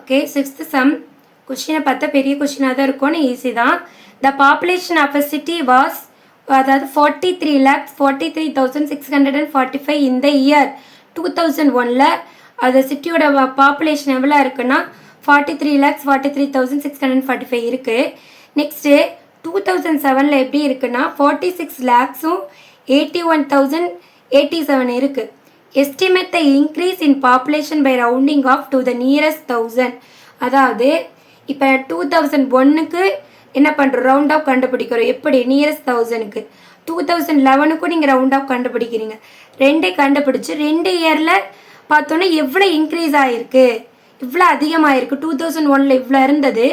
Okay, sixth some. கொஷினை பார்த்தா பெரிய கொஷினாக தான் இருக்கும்னு ஈஸி தான். The population of a city was, அதாவது 43,43,645 இந்த இயர் 2001. அது சிட்டியோட பாப்புலேஷன் எவ்வளோ இருக்குன்னா 43,43,645 இருக்குது. நெக்ஸ்ட்டு 2007 எப்படி இருக்குன்னா 46,81,087 இருக்குது. Estimate the increase in population by rounding off to the nearest 1000. அதாவது இப்போ 2001க்கு என்ன பண்ணுறோம், ரவுண்ட் ஆஃப் கண்டுபிடிக்கிறோம். எப்படி? நியரஸ்ட் 1000க்கு. 2011க்கும் நீங்கள் ரவுண்ட் ஆஃப் கண்டுபிடிக்கிறீங்க. ரெண்டே கண்டுபிடிச்சி 2 இயரில் பார்த்தோன்னா எவ்வளோ இன்க்ரீஸ் ஆகிருக்கு, இவ்வளோ அதிகமாகிருக்கு. 2001 இவ்வளோ இருந்தது,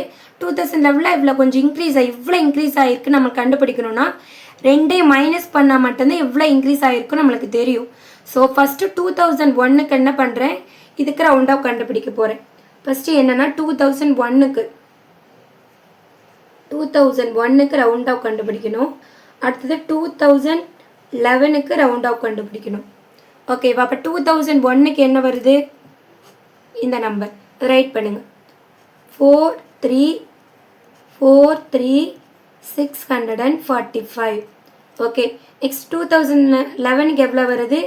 2011 இவ்வளோ கொஞ்சம் இவ்வளோ இன்க்ரீஸ் ஆகிருக்கு. நம்ம கண்டுபிடிக்கணும்னா 2 மைனஸ் பண்ணால் மட்டும்தான் எவ்வளோ இன்க்ரீஸ் ஆகிருக்குன்னு நம்மளுக்கு தெரியும். ஸோ ஃபஸ்ட்டு 2001க்கு என்ன பண்ணுறேன், இதுக்கு ரவுண்ட் ஆஃப் கண்டுபிடிக்க போகிறேன். ஃபஸ்ட்டு என்னென்னா 2001க்கு ரவுண்ட் ஆஃப் கண்டுபிடிக்கணும். அடுத்தது 2011க்கு ரவுண்ட் ஆஃப் கண்டுபிடிக்கணும். ஓகேவா? அப்போ 2001க்கு என்ன வருது, இந்த நம்பர் ரைட் பண்ணுங்கள். 4,3,4,3,645. ஓகே, நெக்ஸ்ட் 2011க்கு எவ்வளோ வருது,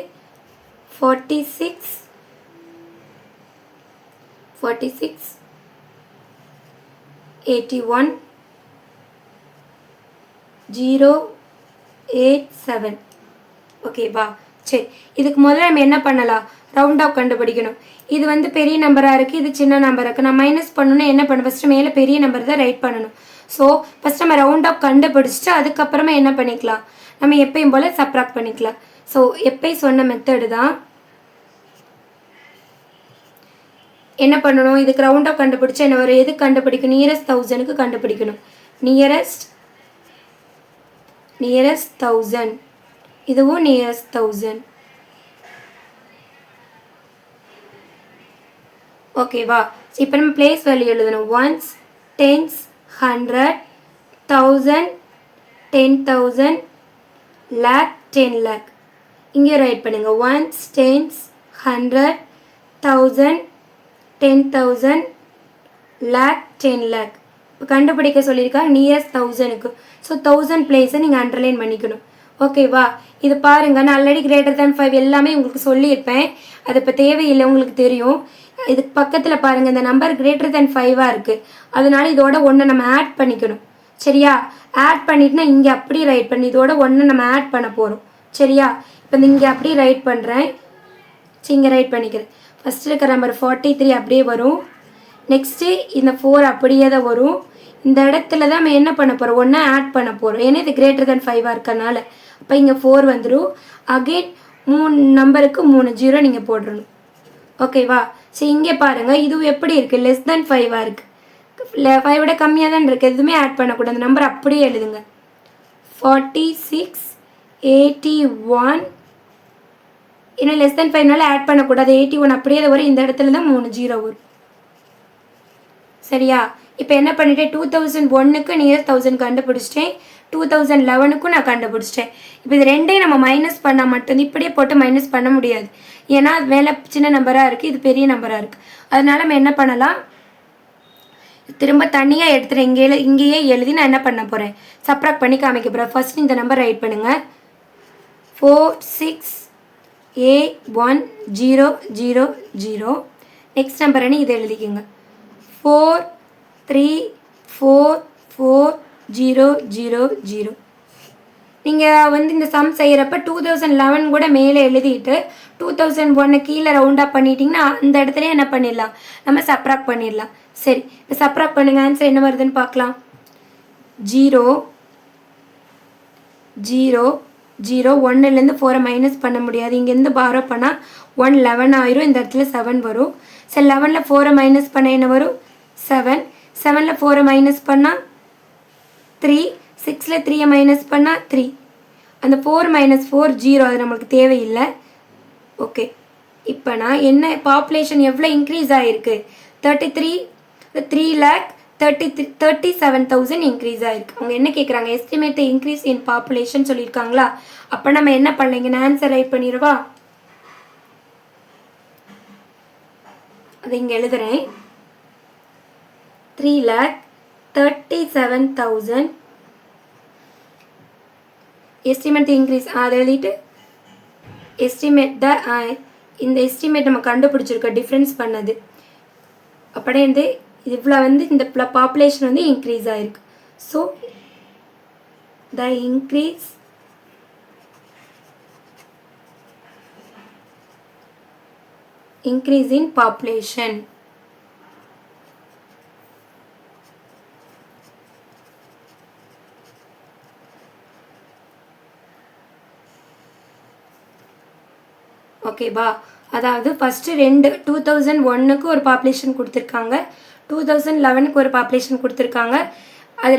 46,81,087. ஓகேவா? சரி, இதுக்கு முதல்ல நம்ம என்ன பண்ணலாம், ரவுண்ட் ஆஃப் கண்டுபிடிக்கணும். இது வந்து பெரிய நம்பராக இருக்குது, இது சின்ன நம்பராக இருக்குது. நான் மைனஸ் பண்ணணும்னா என்ன பண்ணணும், ஃபஸ்ட்டு மேலே பெரிய நம்பர் தான் ரைட் பண்ணணும். ஸோ ஃபஸ்ட் நம்ம ரவுண்ட் ஆஃப் கண்டுபிடிச்சிட்டு அதுக்கப்புறமா என்ன பண்ணிக்கலாம், நம்ம எப்பயும் போல் சப்ராக்ட் பண்ணிக்கலாம். ஸோ எப்பயும் சொன்ன மெத்தடு தான். என்ன பண்ணணும், இதுக்கு ரவுண்ட் ஆஃப் கண்டுபிடிச்சா என்ன வரும், எது கண்டுபிடிக்கணும், நியரஸ்ட் 1000க்கு கண்டுபிடிக்கணும். நியரஸ்ட் 1000, இதுவும் நியரஸ்ட் 1000. ஓகேவா? இப்போ நம்ம பிளேஸ் வேல்யூ எழுதணும். Ones, tens, 100, 1000, 10,000, lakh, 10 lakh. இங்கே ரைட் பண்ணுங்க. Ones, tens, 100, 1000, 10,000, lakh, 10 lakh. இப்போ கண்டுபிடிக்க சொல்லியிருக்காங்க நியரஸ்ட் 1000க்கு. ஸோ 1000 பிளேஸை நீங்கள் அண்டர்லைன் பண்ணிக்கணும். ஓகேவா? இது பாருங்கள், நான் ஆல்ரெடி கிரேட்டர் தேன் 5 எல்லாமே உங்களுக்கு சொல்லியிருப்பேன். அது இப்போ தேவையில்லை, உங்களுக்கு தெரியும். இதுக்கு பக்கத்தில் பாருங்கள், இந்த நம்பர் கிரேட்டர் தேன் 5ஆக இருக்குது. அதனால இதோட ஒன்று நம்ம ஆட் பண்ணிக்கணும். சரியா? ஆட் பண்ணிட்டுனா இங்கே அப்படியே ரைட் பண்ணி இதோட ஒன்று நம்ம ஆட் பண்ண போகிறோம். சரியா? இப்போ இங்கே அப்படியே ரைட் பண்ணுறேன். இங்கே ரைட் பண்ணிக்கிறேன். ஃபஸ்ட்டு இருக்கிற நம்பர் 43 அப்படியே வரும். நெக்ஸ்ட்டு இந்த 4 அப்படியே தான் வரும். இந்த இடத்துல தான் நம்ம என்ன பண்ண போகிறோம், ஒன்றா ஆட் பண்ண போகிறோம். ஏன்னா இது கிரேட்டர் தேன் 5ஆக இருக்கனால. அப்போ இங்கே 4 வந்துடும். அகெயின் 3 நம்பருக்கு 3 0 நீங்கள் போட்டுடணும். ஓகேவா? சரி, இங்கே பாருங்கள், இது எப்படி இருக்குது, லெஸ் தேன் 5ஆக இருக்குது. 5 விட கம்மியாக தான் இருக்குது. எதுவுமே ஆட் பண்ணக்கூடாது. அந்த நம்பர் அப்படியே எழுதுங்க. 46,81. ஏன்னா லெஸ் தேன் 5னால ஆட் பண்ணக்கூடாது. 81 அப்படியே தான் வரும். இந்த இடத்துல தான் 3 0 வரும். சரியா? இப்போ என்ன பண்ணிட்டேன், 2001க்கு நியர் 1000 கண்டுபிடிச்சிட்டேன். 2011க்கும் நான் கண்டுபிடிச்சிட்டேன். இப்போ இது ரெண்டையும் நம்ம மைனஸ் பண்ணால் மட்டும், இப்படியே போட்டு மைனஸ் பண்ண முடியாது. ஏன்னா அது மேலே சின்ன நம்பராக இருக்குது, இது பெரிய நம்பராக இருக்குது. அதனால நம்ம என்ன பண்ணலாம், திரும்ப தனியாக எடுத்துகிட்டு இங்கேயே எழுதி நான் என்ன பண்ண போகிறேன், சப்ராக்ட் பண்ணி காமிக்க போகிறேன். ஃபர்ஸ்ட் இந்த நம்பர் ரைட் பண்ணுங்கள். 46,81,000. நெக்ஸ்ட் நம்பர் என்ன, இதை எழுதிக்கோங்க. 43,4,4,0,0. நீங்கள் வந்து இந்த சம் செய்கிறப்ப 2011 கூட மேலே எழுதிட்டு 2001 கீழே ரவுண்ட் அப் பண்ணிட்டீங்கன்னா அந்த இடத்துல என்ன பண்ணிடலாம், நம்ம சப்ராக்ட் பண்ணிடலாம். சரி, இப்போ சப்ராக்ட் பண்ணுங்க. ஆன்சர் என்ன வருதுன்னு பார்க்கலாம். 0 0 0. 1லேருந்து 4 மைனஸ் பண்ண முடியாது. இங்கேருந்து பாரோ பண்ணால் 1 11 ஆயிரும். இந்த இடத்துல 7 வரும். சரி, 11ல் 4 மைனஸ் பண்ண என்ன வரும், 7. 7ல் 4 மைனஸ் பண்ணால் 3. 6ல் 3 மைனஸ் பண்ணால் 3. அந்த 4 மைனஸ் 4 0. அது நம்மளுக்கு தேவையில்லை. ஓகே, இப்போ நான் என்ன, பாப்புலேஷன் எவ்வளோ இன்க்ரீஸ் ஆகிருக்கு, 3,37,000 இன்க்ரீஸ் ஆகிருக்கு. அவங்க என்ன கேட்குறாங்க, எஸ்டிமேட் இன்க்ரீஸ் இன் பாப்புலேஷன் சொல்லியிருக்காங்களா. அப்போ நம்ம என்ன பண்ணலைங்க, நான் ஆன்சர் ரைட் பண்ணிடுவா. அதை இங்கே எழுதுகிறேன். 3,37,000 estimate increase அதை எழுதிட்டு estimate the இந்த estimate நம்ம கண்டுபிடிச்சிருக்கோம் டிஃப்ரென்ஸ் பண்ணது அப்படியே வந்து இவ்வளோ வந்து இந்த பாப்புலேஷன் வந்து இன்க்ரீஸ் ஆகிருக்கு so the increase in population ஓகேவா அதாவது ஃபஸ்ட்டு 2001க்கு ஒரு பாப்புலேஷன் கொடுத்துருக்காங்க 2011க்கு ஒரு பாப்புலேஷன் கொடுத்துருக்காங்க அது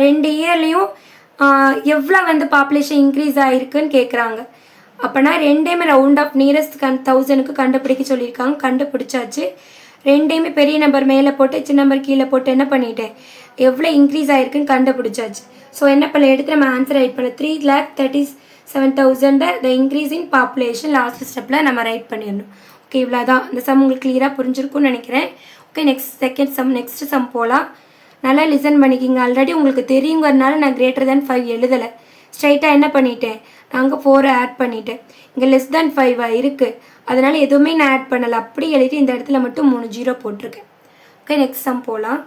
ரெண்டு இயர்லேயும் எவ்வளோ வந்து பாப்புலேஷன் இன்க்ரீஸ் ஆகிருக்குன்னு கேட்குறாங்க அப்போனா ரெண்டையுமே ரவுண்ட் ஆஃப் நியரஸ்ட் 1000க்கு கண்டுபிடிக்க சொல்லியிருக்காங்க கண்டுபிடிச்சாச்சு ரெண்டையுமே பெரிய நம்பர் மேலே போட்டு சின்ன நம்பர் கீழே போட்டு என்ன பண்ணிட்டேன் எவ்வளோ இன்க்ரீஸ் ஆகிருக்குன்னு கண்டுபிடிச்சாச்சு ஸோ என்ன பண்ண எடுத்து நம்ம ஆன்சர் ரைட் பண்ண 3,37,000 த இன்க்ரீஸ் இன் பாப்புலேஷன் லாஸ்ட் ஸ்டெப்பில் நம்ம ரைட் பண்ணிடணும் ஓகே இவ்வளோதான் இந்த சம் உங்களுக்கு கிளியராக புரிஞ்சிருக்கும்னு நினைக்கிறேன் ஓகே நெக்ஸ்ட் சம் போகலாம் நல்லா லிசன் பண்ணிக்கிங்க ஆல்ரெடி உங்களுக்கு தெரியுங்கிறதுனால நான் greater than 5 எழுதலை ஸ்ட்ரைட்டாக என்ன பண்ணிட்டேன் நான் அங்கே 4 ஆட் பண்ணிட்டேன் இங்கே less than 5 இருக்குது அதனால் எதுவுமே நான் ஆட் பண்ணலை அப்படி எழுதிட்டு இந்த இடத்துல மட்டும் 3 0 போட்டிருக்கேன் ஓகே நெக்ஸ்ட் சம் போகலாம்